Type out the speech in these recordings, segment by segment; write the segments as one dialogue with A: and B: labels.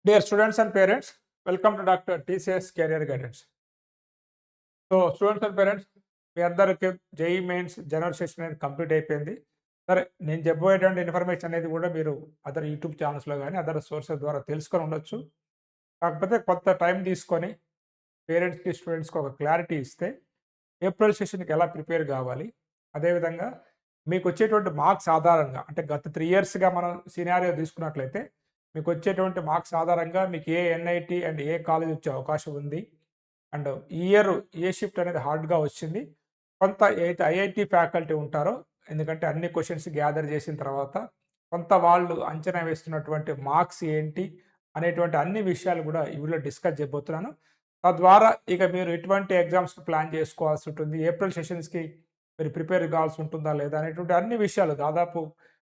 A: Dear students and parents, welcome to Dr. TCS Career Guidance. So, students and parents, మీ అందరికి JEE mains general session అనేది complete అయిపోయింది. సరే, నేను చెప్పబోయేటువంటి information అనేది కూడా మీరు అదర్ యూట్యూబ్ ఛానల్స్లో కానీ అదర్ సోర్సెస్ ద్వారా తెలుసుకొని ఉండొచ్చు. కాకపోతే కొంత టైం తీసుకొని పేరెంట్స్కి స్టూడెంట్స్కి ఒక క్లారిటీ ఇస్తే ఏప్రిల్ సెషన్కి ఎలా ప్రిపేర్ కావాలి, అదేవిధంగా మీకు వచ్చేటువంటి మార్క్స్ ఆధారంగా అంటే గత 3 ఇయర్స్గా మనం సినారియో తీసుకున్నట్లయితే మీకు వచ్చేటువంటి మార్క్స్ ఆధారంగా మీకు ఏ ఎన్ఐటి అండ్ ఏ కాలేజ్ వచ్చే అవకాశం ఉంది, అండ్ ఈ ఇయర్ ఏ షిఫ్ట్ అనేది హార్డ్గా వచ్చింది. కొంత ఏదైతే ఐఐటి ఫ్యాకల్టీ ఉంటారో, ఎందుకంటే అన్ని క్వశ్చన్స్ గ్యాదర్ చేసిన తర్వాత కొంత వాళ్ళు అంచనా వేస్తున్నటువంటి మార్క్స్ ఏంటి అనేటువంటి అన్ని విషయాలు కూడా ఈ వీడియోలో డిస్కస్ చేయబోతున్నాను. తద్వారా ఇక మీరు ఎటువంటి ఎగ్జామ్స్ ప్లాన్ చేసుకోవాల్సి ఉంటుంది, ఏప్రిల్ సెషన్స్కి మీరు ప్రిపేర్ కావాల్సి ఉంటుందా లేదా అనేటువంటి అన్ని విషయాలు, దాదాపు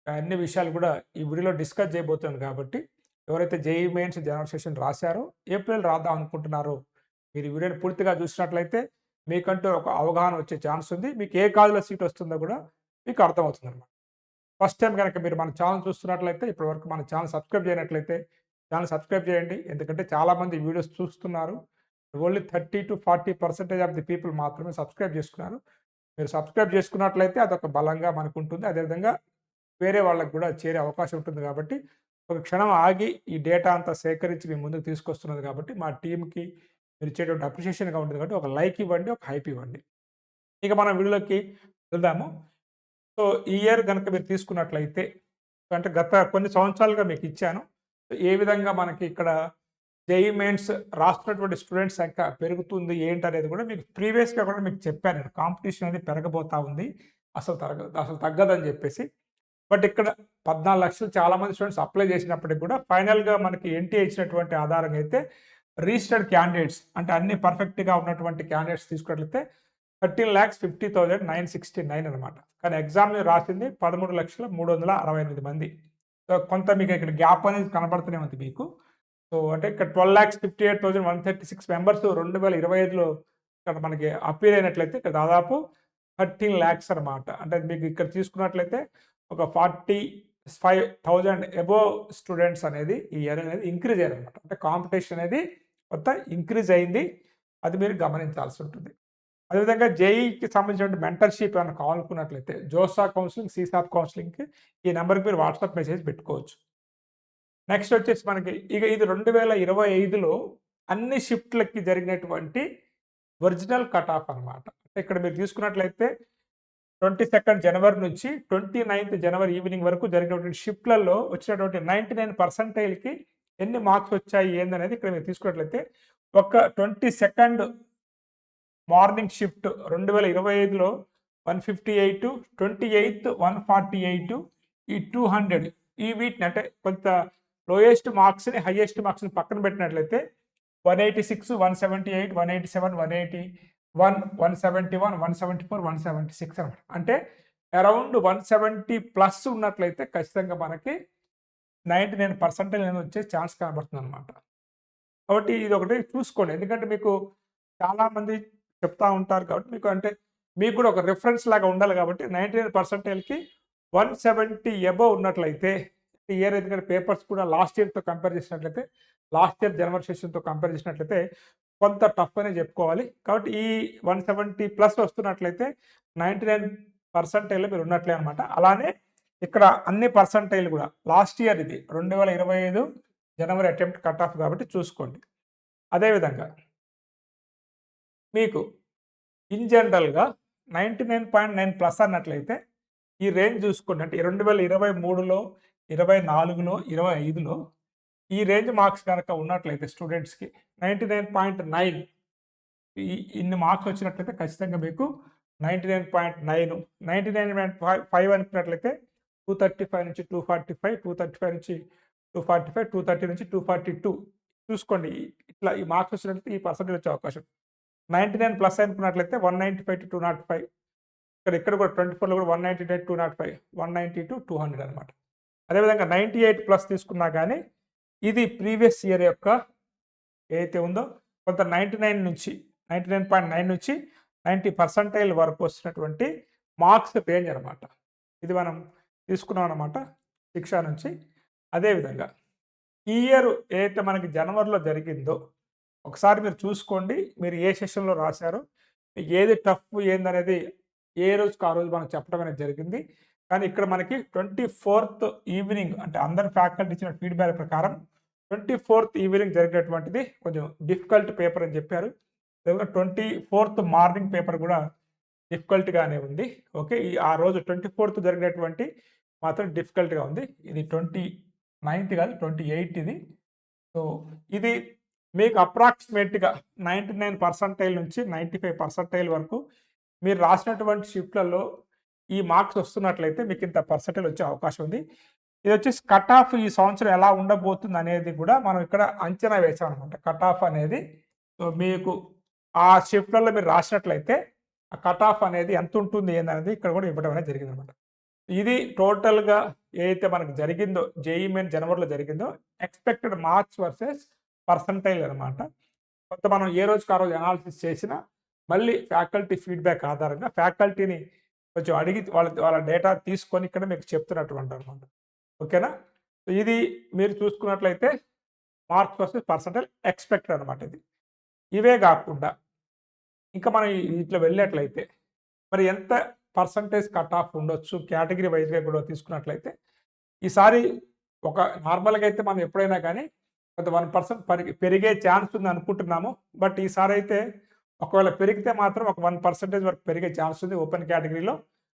A: అన్ని విషయాలు కూడా ఈ వీడియోలో డిస్కస్ చేయబోతున్నాను. కాబట్టి ఎవరైతే జేఈ మెయిన్స్ జనరల్ సెషన్ రాశారో, ఏప్రిల్ రాద్దాం అనుకుంటున్నారో, మీరు ఈ వీడియోని పూర్తిగా చూసినట్లయితే మీకంటూ ఒక అవగాహన వచ్చే ఛాన్స్ ఉంది. మీకు ఏ కాలేజీలో సీట్ వస్తుందో కూడా మీకు అర్థమవుతుంది అనమాట. ఫస్ట్ టైం కనుక మీరు మన ఛానల్ చూస్తున్నట్లయితే, ఇప్పటివరకు మన ఛానల్ సబ్స్క్రైబ్ చేయనట్లయితే ఛానల్ సబ్స్క్రైబ్ చేయండి. ఎందుకంటే చాలామంది వీడియోస్ చూస్తున్నారు. ఓన్లీ 30-40% ఆఫ్ ది పీపుల్ మాత్రమే సబ్స్క్రైబ్ చేసుకున్నారు. మీరు సబ్స్క్రైబ్ చేసుకున్నట్లయితే అదొక బలంగా మనకు ఉంటుంది. అదేవిధంగా వేరే వాళ్ళకి కూడా చేరే అవకాశం ఉంటుంది. కాబట్టి ఒక క్షణం ఆగి ఈ డేటా అంతా సేకరించి మీ ముందుకు తీసుకొస్తున్నది కాబట్టి మా టీమ్‌కి మీరు ఇచ్చేటువంటి అప్రిషియేషన్‌గా ఉంటుంది. కాబట్టి ఒక లైక్ ఇవ్వండి, ఒక హైప్ ఇవ్వండి. ఇక మనం వీడియోలోకి వెళ్దాము. సో, ఈ ఇయర్ గనుక మీరు తీసుకున్నట్లయితే, అంటే గత కొన్ని సంవత్సరాలుగా మీకు ఇచ్చాను. ఏ విధంగా మనకి ఇక్కడ జేఈ మెయిన్స్ రాస్తున్నటువంటి స్టూడెంట్స్ సంఖ్య పెరుగుతుంది ఏంటనేది కూడా మీకు ప్రీవియస్‌గా కూడా మీకు చెప్పాను నేను. కాంపిటీషన్ అనేది పెరగబోతా ఉంది. అసలు తగ్గదని చెప్పేసి. బట్ ఇక్కడ 14,00,000 చాలామంది స్టూడెంట్స్ అప్లై చేసినప్పటికి కూడా ఫైనల్‌గా మనకి ఎన్టీఏ ఇచ్చినటువంటి ఆధారంగా అయితే రిజిస్టర్డ్ క్యాండిడేట్స్ అంటే అన్ని పర్ఫెక్ట్‌గా ఉన్నటువంటి క్యాండిడేట్స్ తీసుకున్నట్లయితే 13,50,969 అనమాట. కానీ ఎగ్జామ్‌ని రాసింది 13,368 మంది. సో, కొంత మీకు ఇక్కడ గ్యాప్ అనేది కనబడుతూనే ఉంది మీకు. సో, అంటే ఇక్కడ 12,58,136 మెంబర్స్ 2025లో ఇక్కడ మనకి అపీర్ అయినట్లయితే ఇక్కడ దాదాపు 13,00,000 అనమాట. అంటే మీకు ఇక్కడ తీసుకున్నట్లయితే ఒక 45,000 అబోవ్ స్టూడెంట్స్ అనేది ఈ ఇయర్ అనేది ఇంక్రీజ్ అయ్యారనమాట. అంటే కాంపిటీషన్ అనేది కొంత ఇంక్రీజ్ అయింది. అది మీరు గమనించాల్సి ఉంటుంది. అదేవిధంగా జేఈకి సంబంధించిన మెంటర్‌షిప్ ఏమైనా కావాలనుకున్నట్లయితే జోసా కౌన్సిలింగ్, సీసాప్ కౌన్సిలింగ్‌కి ఈ నెంబర్‌కి మీరు వాట్సాప్ మెసేజ్ పెట్టుకోవచ్చు. నెక్స్ట్ వచ్చేసి మనకి ఇక ఇది 2025లో అన్ని షిఫ్ట్‌లకి జరిగినటువంటి ఒరిజినల్ కట్ ఆఫ్ అనమాట. ఇక్కడ మీరు తీసుకున్నట్లయితే 22 జనవరి నుంచి 29 జనవరి ఈవినింగ్ వరకు జరిగినటువంటి షిఫ్ట్‌లలో వచ్చినటువంటి 99%కి ఎన్ని మార్క్స్ వచ్చాయి ఏందనేది ఇక్కడ మీరు తీసుకున్నట్లయితే ఒక 22 మార్నింగ్ షిఫ్ట్ 2025లో 158, 28 148, ఈ 200 ఈ వీటిని అంటే కొంత లోయెస్ట్ మార్క్స్‌ని, హైయెస్ట్ మార్క్స్‌ని పక్కన పెట్టినట్లయితే 186, 178, 187, 180, 171, 174, 176 అనమాట. అంటే అరౌండ్ 170 ప్లస్ ఉన్నట్లయితే ఖచ్చితంగా మనకి 99% అనేది వచ్చే ఛాన్స్ కనబడుతుందనమాట. కాబట్టి ఇది ఒకటి చూసుకోండి. ఎందుకంటే మీకు చాలామంది చెప్తా ఉంటారు కాబట్టి మీకు అంటే మీకు కూడా ఒక రిఫరెన్స్ లాగా ఉండాలి కాబట్టి 99%కి 170 అబోవ్ ఉన్నట్లయితే ఈ ఇయర్, ఎందుకంటే పేపర్స్ కూడా లాస్ట్ ఇయర్‌తో కంపేర్ చేసినట్లయితే, లాస్ట్ ఇయర్ జనవరి సెషన్‌తో కంపేర్ చేసినట్లయితే కొంత టఫ్ అనే చెప్పుకోవాలి. కాబట్టి ఈ 170 ప్లస్ వస్తున్నట్లయితే 99%లో మీరు ఉన్నట్లే అనమాట. అలానే ఇక్కడ అన్ని పర్సెంటైల్ కూడా లాస్ట్ ఇయర్ ఇది 2025 జనవరి అటెంప్ట్ కట్ ఆఫ్ కాబట్టి చూసుకోండి. అదేవిధంగా మీకు ఇన్ జనరల్‌గా 99.9 ప్లస్ అన్నట్లయితే ఈ రేంజ్ చూసుకోండి. అంటే 2023లో, 24లో, 25లో ఈ రేంజ్ మార్క్స్ కనుక ఉన్నట్లయితే స్టూడెంట్స్‌కి 99.9 ఇన్ని మార్క్స్ వచ్చినట్లయితే ఖచ్చితంగా మీకు 99.9, 99.5 అనుకున్నట్లయితే 235 నుంచి 245, 235 నుంచి 245, 230 నుంచి 242 చూసుకోండి. ఇట్లా ఈ మార్క్స్ వచ్చినట్లయితే ఈ పర్సెంటేజ్ వచ్చే అవకాశం. 99 ప్లస్ అనుకున్నట్లయితే 195-205, ఇక్కడ కూడా 24లో కూడా 199-205, 190-200 అనమాట. అదేవిధంగా 98 ప్లస్ తీసుకున్నా కానీ ఇది ప్రీవియస్ ఇయర్ యొక్క ఏదైతే ఉందో కొంత 99.9 నుంచి 90% వరకు వస్తున్నటువంటి మార్క్స్ రేంజ్ అనమాట. ఇది మనం తీసుకున్నాం అనమాట శిక్ష నుంచి. అదేవిధంగా ఈ ఇయర్ ఏదైతే మనకి జనవరిలో జరిగిందో ఒకసారి మీరు చూసుకోండి. మీరు ఏ సెషన్‌లో రాసారో, మీకు ఏది టఫ్ ఏందనేది ఏ రోజుకి ఆ రోజు మనకు చెప్పడం అనేది జరిగింది. కానీ ఇక్కడ మనకి 24థ్ ఈవినింగ్ అంటే అందరు ఫ్యాకల్టీ ఇచ్చిన ఫీడ్‌బ్యాక్ ప్రకారం 24థ్ ఈవినింగ్ జరిగినటువంటిది కొంచెం డిఫికల్ట్ పేపర్ అని చెప్పారు. అదేవిధంగా 24థ్ మార్నింగ్ పేపర్ కూడా డిఫికల్ట్‌గానే ఉంది. ఓకే. ఆ రోజు 24థ్ జరిగినటువంటి మాత్రం డిఫికల్ట్‌గా ఉంది. ఇది 29థ్ కాదు 28 ఇది. సో, ఇది మీకు అప్రాక్సిమేట్‌గా 99% నుంచి 95% వరకు మీరు రాసినటువంటి షిఫ్ట్‌లలో ఈ మార్క్స్ వస్తున్నట్లయితే మీకింత పర్సెంటేజ్ వచ్చే అవకాశం ఉంది. ఇదొచ్చేసి కట్ ఆఫ్ ఈ సంవత్సరం ఎలా ఉండబోతుంది అనేది కూడా మనం ఇక్కడ అంచనా వేసామనమాట. కట్ ఆఫ్ అనేది సో, మీకు ఆ షిఫ్ట్‌లలో మీరు రాసినట్లయితే ఆ కట్ ఆఫ్ అనేది ఎంతుంటుంది ఏందనేది ఇక్కడ కూడా ఇవ్వడం అనేది జరిగిందనమాట. ఇది టోటల్‌గా ఏదైతే మనకు జరిగిందో జేఈఈ మెయిన్ జనవరిలో జరిగిందో ఎక్స్‌పెక్టెడ్ మార్క్స్ వర్సెస్ పర్సెంటైల్ అనమాట. కొంత మనం ఏ రోజుకి ఆ రోజు అనాలిసిస్ చేసినా మళ్ళీ ఫ్యాకల్టీ ఫీడ్‌బ్యాక్ ఆధారంగా ఫ్యాకల్టీని కొంచెం అడిగి వాళ్ళ వాళ్ళ డేటా తీసుకొని ఇక్కడ మీకు చెప్తున్నటువంటి అనమాట. ఓకేనా? ఇది మీరు చూసుకున్నట్లయితే మార్క్స్ వర్సెస్ పర్సెంటైల్ ఎక్స్‌పెక్టెడ్ అనమాట ఇది. ఇవే గాకుండా ఇంకా మనం ఇట్లా వెళ్ళినట్లయితే మరి ఎంత పర్సెంటేజ్ కట్ ఆఫ్ ఉండొచ్చు కేటగిరీ వైజ్‌గా కూడా తీసుకున్నట్లయితే ఈసారి ఒక నార్మల్‌గా అయితే మనం ఎప్పుడైనా కానీ కొంత 1% పెరిగే ఛాన్స్ ఉంది అనుకుంటున్నాము. బట్ ఈసారి అయితే ఒకవేళ పెరిగితే మాత్రం ఒక 1% వరకు పెరిగే ఛాన్స్ ఉంది ఓపెన్ కేటగిరీలో.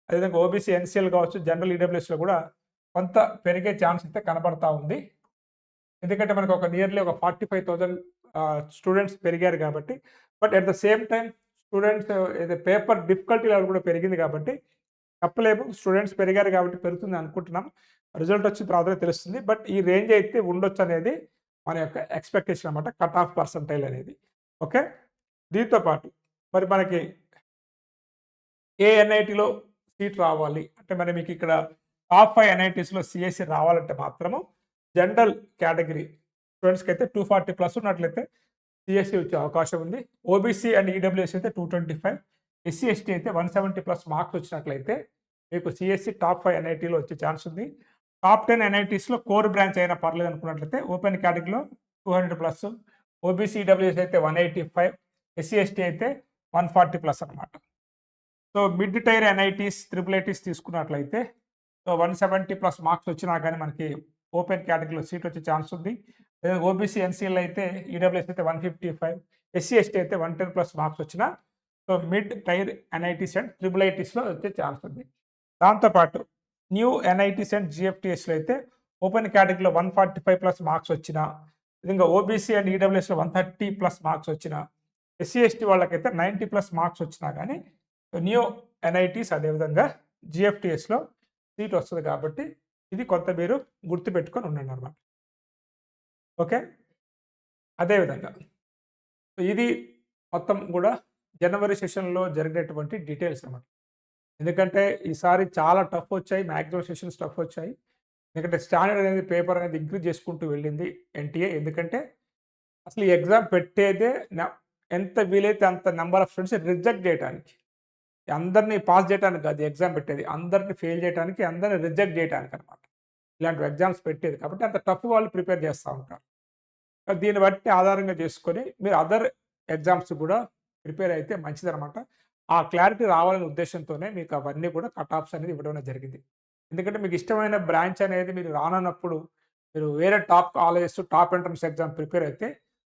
A: అదేవిధంగా ఓబీసీ, ఎన్సీఎల్ కావచ్చు, జనరల్ ఈడబ్ల్యూఎస్‌లో కూడా కొంత పెరిగే ఛాన్స్ అయితే కనబడతా ఉంది. ఎందుకంటే మనకు ఒక నియర్లీ ఒక 45,000 స్టూడెంట్స్ పెరిగారు కాబట్టి. But at the same time students ఏదో పేపర్ డిఫికల్టీ లెవెల్ కూడా పెరిగింది కాబట్టి చెప్పలేము. స్టూడెంట్స్ పెరిగారు కాబట్టి పెరుగుతుంది అనుకుంటున్నాం. రిజల్ట్ వచ్చిన తర్వాతనే తెలుస్తుంది. బట్ ఈ రేంజ్ అయితే ఉండొచ్చు అనేది మన యొక్క ఎక్స్‌పెక్టేషన్ అనమాట. కట్ ఆఫ్ పర్సెంటైల్ అనేది. ఓకే. దీంతో పాటు మరి మనకి ఏ ఎన్ఐటీలో సీట్ రావాలి అంటే మరి మీకు ఇక్కడ టాప్ 5 ఎన్ఐటీస్‌లో సీఎస్‌సి రావాలంటే మాత్రము జనరల్ కేటగిరీ స్టూడెంట్స్‌కి అయితే 240+ ఉన్నట్లయితే సీఎస్‌సి వచ్చే అవకాశం ఉంది. ఓబీసీ అండ్ ఈడబ్ల్యూఎస్ అయితే 225, ఎస్సీ, ఎస్టీ అయితే 170+ మార్క్స్ వచ్చినట్లయితే మీకు సీఎస్‌సి టాప్ 5 ఎన్ఐటీలో వచ్చే ఛాన్స్ ఉంది. టాప్ 10 ఎన్ఐటీస్‌లో కోర్ బ్రాంచ్ అయినా పర్లేదు అనుకున్నట్లయితే ఓపెన్ కేటగిరీలో 200+, ఓబీసీ, ఈడబ్ల్యూఎస్ అయితే 185, ఎస్సీ, ఎస్టీ అయితే 140+ అనమాట. So mid tier NITs, triple ITs తీసుకున్నట్లయితే సో 170+ మార్క్స్ వచ్చినా కానీ మనకి ఓపెన్ కేటగిరీలో సీట్ వచ్చే ఛాన్స్ ఉంది. ఓబీసీ, ఎన్సీఎల్ అయితే ఈడబ్ల్యూఎస్ అయితే 155, ఎస్సీ, ఎస్టీ అయితే 110+ మార్క్స్ వచ్చినా so mid tier NITs and triple ఐటీస్‌లో వచ్చే ఛాన్స్ ఉంది. దాంతోపాటు న్యూ ఎన్ఐటీస్ అండ్ జీఎఫ్టీఎస్‌లో అయితే ఓపెన్ కేటగిరీలో 145+ మార్క్స్ వచ్చినా, విధంగా ఓబీసీ అండ్ ఈడబ్ల్యూఎస్‌లో 130+ మార్క్స్ వచ్చినా, ఎస్సీ, ఎస్టీ వాళ్ళకైతే 90+ మార్క్స్ వచ్చినా కానీ న్యూ ఎన్ఐటీస్ అదేవిధంగా జీఎఫ్టీఎస్‌లో సీట్ వస్తది కాబట్టి ఇది కొంత మీరు గుర్తుపెట్టుకొని ఉండండి అన్నమాట. ఓకే. అదేవిధంగా ఇది మొత్తం కూడా జనవరి సెషన్‌లో జరిగినటువంటి డీటెయిల్స్ అన్నమాట. ఎందుకంటే ఈసారి చాలా టఫ్ వచ్చాయి. మాక్సిమం సెషన్స్ టఫ్ వచ్చాయి. ఎందుకంటే స్టాండర్డ్ అనేది పేపర్ అనేది ఇంక్రీజ్ చేసుకుంటూ వెళ్ళింది ఎన్టీఏ. ఎందుకంటే అసలు ఈ ఎగ్జామ్ పెట్టేదే ఎంత వీలైతే అంత నంబర్ ఆఫ్ స్టూడెంట్స్ రిజెక్ట్ చేయడానికి. అందరిని పాస్ చేయడానికి కాదు ఎగ్జామ్ పెట్టేది. అందరిని ఫెయిల్ చేయడానికి, అందరిని రిజెక్ట్ చేయడానికి అనమాట. ఇలాంటి ఎగ్జామ్స్ పెట్టేది. కాబట్టి అంత టఫ్ వాళ్ళు ప్రిపేర్ చేస్తా ఉంటారు. దీన్ని బట్టి ఆధారంగా చేసుకొని మీరు అదర్ ఎగ్జామ్స్ కూడా ప్రిపేర్ అయితే మంచిదనమాట. ఆ క్లారిటీ రావాలనే ఉద్దేశంతోనే మీకు అవన్నీ కూడా కట్ ఆఫ్స్ అనేది ఇవ్వడం జరిగింది. ఎందుకంటే మీకు ఇష్టమైన బ్రాంచ్ అనేది మీరు రానన్నప్పుడు మీరు వేరే top colleges, top entrance exam prepare అయితే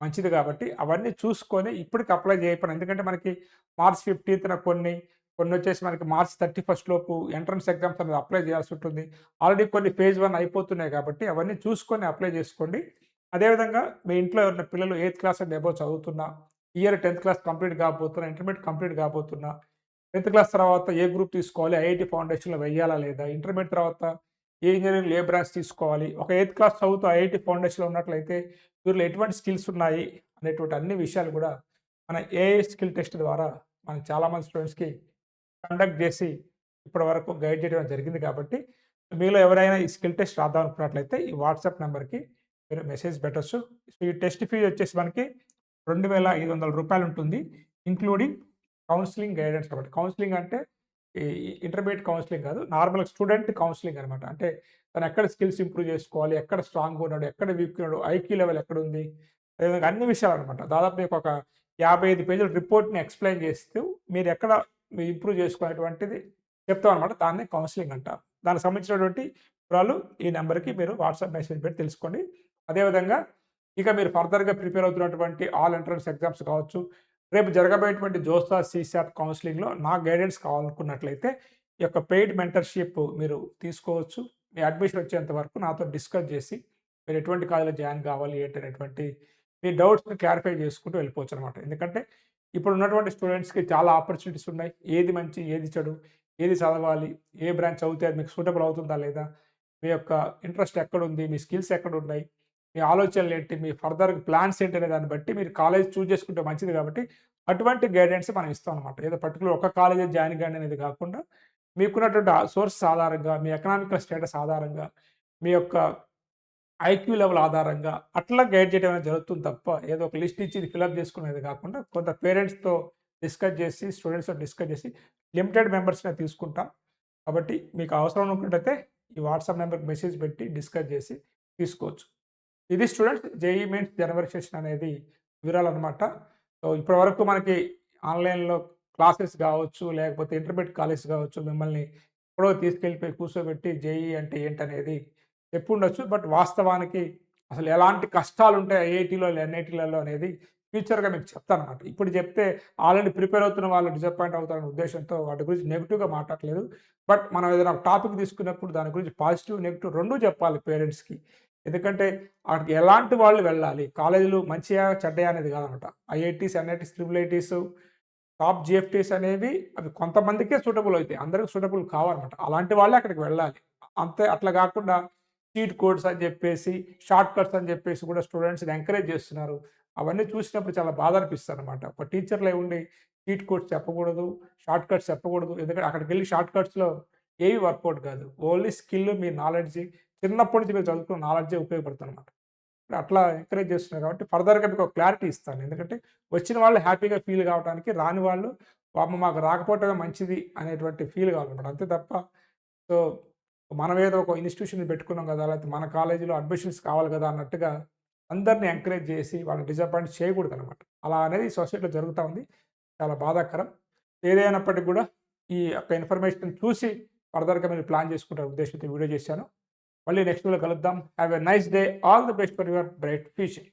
A: మంచిది కాబట్టి అవన్నీ చూసుకొని ఇప్పటికి అప్లై చేయకపోయినా ఎందుకంటే మనకి మార్చ్ 15న కొన్ని వచ్చేసి మనకి మార్చ్ 31 లోపు ఎంట్రన్స్ ఎగ్జామ్స్ అనేది అప్లై చేయాల్సి ఉంటుంది. ఆల్రెడీ కొన్ని ఫేజ్ 1 అయిపోతున్నాయి కాబట్టి అవన్నీ చూసుకొని అప్లై చేసుకోండి. అదేవిధంగా మీ ఇంట్లో ఎవరైనా పిల్లలు 8థ్ క్లాస్ అండ్ అబోవ్ చదువుతున్నా, ఇయర్ 10థ్ క్లాస్ కంప్లీట్ కాబోతున్నా, ఇంటర్మీడియేట్ కంప్లీట్ కాబోతున్నా, 10థ్ క్లాస్ తర్వాత ఏ గ్రూప్ తీసుకోవాలి, ఐఐటీ ఫౌండేషన్‌లో వెయ్యాలా లేదా, ఇంటర్మీడియేట్ తర్వాత ఏ ఇంజినీరింగ్‌లో ఏ బ్రాంచ్ తీసుకోవాలి, ఒక 8థ్ క్లాస్ చదువుతూ ఐఐటీ ఫౌండేషన్‌లో ఉన్నట్లయితే వీరిలో ఎటువంటి స్కిల్స్ ఉన్నాయి అనేటువంటి అన్ని విషయాలు కూడా మన ఏఐ స్కిల్ టెస్ట్ ద్వారా మనం చాలామంది స్టూడెంట్స్‌కి కండక్ట్ చేసి ఇప్పటివరకు గైడ్ చేయడం జరిగింది కాబట్టి మీలో ఎవరైనా ఈ స్కిల్ టెస్ట్ రాద్దాం అనుకున్నట్లయితే ఈ వాట్సాప్ నెంబర్‌కి మీరు మెసేజ్ పెట్టొచ్చు. ఈ టెస్ట్ ఫీజ్ వచ్చేసి మనకి రూ. 2,500 ఉంటుంది. ఇంక్లూడింగ్ కౌన్సెలింగ్ గైడెన్స్ అనమాట. కౌన్సెలింగ్ అంటే ఈ ఇంటర్మీడియేట్ కౌన్సెలింగ్ కాదు. నార్మల్ స్టూడెంట్ కౌన్సెలింగ్ అనమాట. అంటే తను ఎక్కడ స్కిల్స్ ఇంప్రూవ్ చేసుకోవాలి, ఎక్కడ స్ట్రాంగ్‌గా ఉన్నాడు, ఎక్కడ వీక్‌గా ఉన్నాడు, ఐక్యూ లెవెల్ ఎక్కడుంది, అదేవిధంగా అన్ని విషయాలనమాట. దాదాపు మీకు ఒక 55 పేజీల రిపోర్ట్‌ని ఎక్స్‌ప్లెయిన్ చేస్తూ మీరెక్కడ ఇంప్రూవ్ చేసుకునేటువంటిది చెప్తామనమాట. దాన్నే కౌన్సెలింగ్ అంటారు. దానికి సంబంధించినటువంటి వివరాలు ఈ నంబర్‌కి మీరు వాట్సాప్ మెసేజ్ పెట్టి తెలుసుకోండి. అదేవిధంగా ఇక మీరు ఫర్దర్‌గా ప్రిపేర్ అవుతున్నటువంటి ఆల్ ఎంట్రన్స్ ఎగ్జామ్స్ కావచ్చు, రేపు జరగబోయేటువంటి జోస్తా సీసాట్ కౌన్సెలింగ్‌లో నా గైడెన్స్ కావాలనుకున్నట్లయితే ఈ యొక్క పెయిడ్ మెంటర్‌షిప్ మీరు తీసుకోవచ్చు. మీ అడ్మిషన్ వచ్చేంత వరకు నాతో డిస్కస్ చేసి మీరు ఎటువంటి కాలేజ్‌లో జాయిన్ కావాలి ఏంటనేటువంటి మీ డౌట్స్‌ని క్లారిఫై చేసుకుంటూ వెళ్ళిపోవచ్చనమాట. ఎందుకంటే ఇప్పుడు ఉన్నటువంటి స్టూడెంట్స్‌కి చాలా ఆపర్చునిటీస్ ఉన్నాయి. ఏది మంచి, ఏది చెడు, ఏది చదవాలి, ఏ బ్రాంచ్ చదివితే అది మీకు సూటబుల్ అవుతుందా లేదా, మీ యొక్క ఇంట్రెస్ట్ ఎక్కడుంది, మీ స్కిల్స్ ఎక్కడున్నాయి, మీ ఆలోచనలేంటి, మీ ఫర్దర్ ప్లాన్స్ ఏంటి అనే దాన్ని బట్టి మీరు కాలేజ్ చూజ్ చేసుకుంటే మంచిది కాబట్టి అటువంటి గైడెన్స్ మనం ఇస్తామనమాట. ఏదో పర్టిక్యులర్ ఒక కాలేజే జాయిన్ కాండి అనేది కాకుండా మీకున్నటువంటి సోర్సెస్ ఆధారంగా, మీ ఎకనామికల్ స్టేటస్ ఆధారంగా, మీ యొక్క ఐక్యూ లెవెల్ ఆధారంగా అట్లా గైడ్ చేయడం అనేది జరుగుతుంది తప్ప, ఏదో ఒక లిస్ట్ ఇచ్చి ఇది ఫిలప్ చేసుకునేది కాకుండా, కొంత పేరెంట్స్‌తో డిస్కస్ చేసి, స్టూడెంట్స్‌తో డిస్కస్ చేసి, లిమిటెడ్ మెంబర్స్‌నే తీసుకుంటాం. కాబట్టి మీకు అవసరం అనుకున్నట్టయితే ఈ వాట్సాప్ నంబర్‌కి మెసేజ్ పెట్టి డిస్కస్ చేసి తీసుకోవచ్చు. ఇది స్టూడెంట్స్ జేఈఈ మెయిన్స్ జనవరి సెషన్ అనేది వివరాలనమాట. సో, ఇప్పటివరకు మనకి ఆన్‌లైన్‌లో క్లాసెస్ గావచ్చు, లేకపోతే ఇంటర్మీడియేట్ కాలేజ్ గావచ్చు, మిమ్మల్ని ఎక్కడో తీసుకెళ్ళిపోయి కూర్చోబెట్టి జేఈఈ అంటే ఏంటనేది చెప్పుండొచ్చు. బట్ వాస్తవానికి అసలు ఎలాంటి కష్టాలుంటాయి ఐఐటీలో, ఎన్ఐటీలలో అనేది ఫ్యూచర్‌గా మీకు చెప్తానన్నమాట. ఇప్పుడు చెప్తే ఆల్రెడీ ప్రిపేర్ అవుతున్న వాళ్ళు డిసప్పాయింట్ అవుతారనే ఉద్దేశ్యంతో వాటి గురించి నెగెటివ్‌గా మాట్లాడట్లేదు. బట్ మనం ఏదైనా ఒక టాపిక్ తీసుకున్నప్పుడు దాని గురించి పాజిటివ్, నెగెటివ్ 2 చెప్పాలి పేరెంట్స్‌కి. ఎందుకంటే ఆటికి ఎలాంటి వాళ్ళు వెళ్ళాలి, కాలేజీలు మంచియా, చెడ్డయా అనేది కాదనమాట. IITs, NITs, triple ITs, top GFTs అనేవి అవి కొంతమందికే సూటబుల్ అయితాయి. అందరికి సూటబుల్ కావనమాట. అలాంటి వాళ్ళే అక్కడికి వెళ్ళాలి. అంతే అట్లా గాకుండా చీట్ కోడ్స్ అని జెప్పేసి, షార్ట్ కట్స్ అని జెప్పేసి కూడా స్టూడెంట్స్‌ని ఎంకరేజ్ జేస్తున్నారు. అవన్నీ చూసినప్పుడు చాలా బాధ అనిపిస్తదనమాట. ఒక టీచర్‌లై ఉండి చీట్ కోడ్స్ చెప్పకూడదు, షార్ట్ కట్స్ చెప్పకూడదు. ఎందుకంటే అక్కడికెళ్ళి షార్ట్ కట్స్‌లో ఏవి వర్కౌట్ కాదు. ఓన్లీ స్కిల్ మీ నాలెడ్జి చిన్నప్పటి నుంచి మీరు చదువుకున్న నాలెడ్జే ఉపయోగపడుతుందనమాట. అట్లా ఎంకరేజ్ చేస్తున్నారు కాబట్టి ఫర్దర్‌గా మీకు ఒక క్లారిటీ ఇస్తాను. ఎందుకంటే వచ్చిన వాళ్ళు హ్యాపీగా ఫీల్ కావడానికి, రాని వాళ్ళు పాపం మాకు రాకపోవటమే మంచిది అనేటువంటి ఫీల్ కావాలన్నమాట. అంతే తప్ప సో, మనమేదో ఒక ఇన్‌స్టిట్యూషన్ పెట్టుకున్నాం కదా! లేకపోతే మన కాలేజీలో అడ్మిషన్స్ కావాలి కదా! అన్నట్టుగా అందరిని ఎంకరేజ్ చేసి వాళ్ళని డిసప్పాయింట్ చేయకూడదనమాట. అలా అనేది సొసైటీలో జరుగుతా ఉంది. చాలా బాధాకరం. ఏదైనప్పటికి కూడా ఈ యొక్క ఇన్ఫర్మేషన్ చూసి ఫర్దర్‌గా మీరు ప్లాన్ చేసుకుంటారు ఉద్దేశంతో ఈ వీడియో చేశాను. మళ్ళీ నెక్స్ట్ వీడియోలో కలుద్దాం. Have a nice day. All the best for your bright future.